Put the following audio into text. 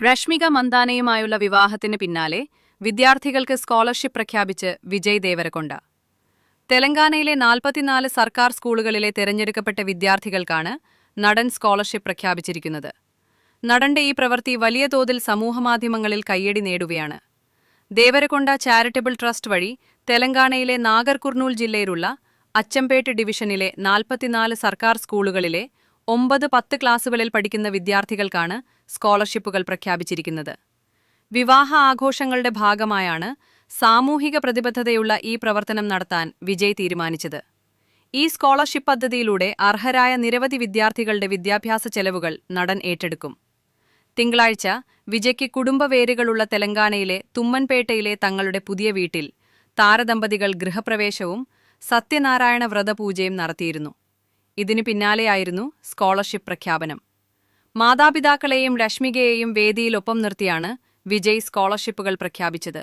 രശ്മിക മന്ദാനയുമായുള്ള വിവാഹത്തിന് പിന്നാലെ വിദ്യാർത്ഥികൾക്ക് സ്കോളർഷിപ്പ് പ്രഖ്യാപിച്ച് വിജയ് ദേവരകൊണ്ട. തെലങ്കാനയിലെ 44 സർക്കാർ സ്കൂളുകളിലെ തെരഞ്ഞെടുക്കപ്പെട്ട വിദ്യാർത്ഥികൾക്കാണ് നടൻ സ്കോളർഷിപ്പ് പ്രഖ്യാപിച്ചിരിക്കുന്നത്. നടന്റെ ഈ പ്രവൃത്തി വലിയ തോതിൽ സമൂഹമാധ്യമങ്ങളിൽ കയ്യടി നേടുകയാണ്. ദേവരകൊണ്ട ചാരിറ്റബിൾ ട്രസ്റ്റ് വഴി തെലങ്കാനയിലെ നാഗർ കുർനൂൽ ജില്ലയിലുള്ള അച്ചംപേട്ട് ഡിവിഷനിലെ 44 സർക്കാർ സ്കൂളുകളിലെ 9-10 ക്ലാസുകളിൽ പഠിക്കുന്ന വിദ്യാർത്ഥികൾക്കാണ് സ്കോളർഷിപ്പുകൾ പ്രഖ്യാപിച്ചിരിക്കുന്നത്. വിവാഹ ആഘോഷങ്ങളുടെ ഭാഗമായാണ് സാമൂഹിക പ്രതിബദ്ധതയുള്ള ഈ പ്രവർത്തനം നടത്താൻ വിജയ് തീരുമാനിച്ചത്. ഈ സ്കോളർഷിപ്പ് പദ്ധതിയിലൂടെ അർഹരായ നിരവധി വിദ്യാർത്ഥികളുടെ വിദ്യാഭ്യാസ ചെലവുകൾ നടൻ ഏറ്റെടുക്കും. തിങ്കളാഴ്ച വിജയ്ക്ക് കുടുംബവേരുകളുള്ള തെലങ്കാനയിലെ തുമ്മൻപേട്ടയിലെ തങ്ങളുടെ പുതിയ വീട്ടിൽ താരദമ്പതികൾ ഗൃഹപ്രവേശവും സത്യനാരായണ വ്രതപൂജയും നടത്തിയിരുന്നു. ഇതിനു പിന്നാലെയായിരുന്നു സ്കോളർഷിപ്പ് പ്രഖ്യാപനം. മാതാപിതാക്കളെയും രശ്മികയെയും വേദിയിലൊപ്പം നിർത്തിയാണ് വിജയ് സ്കോളർഷിപ്പുകൾ പ്രഖ്യാപിച്ചത്.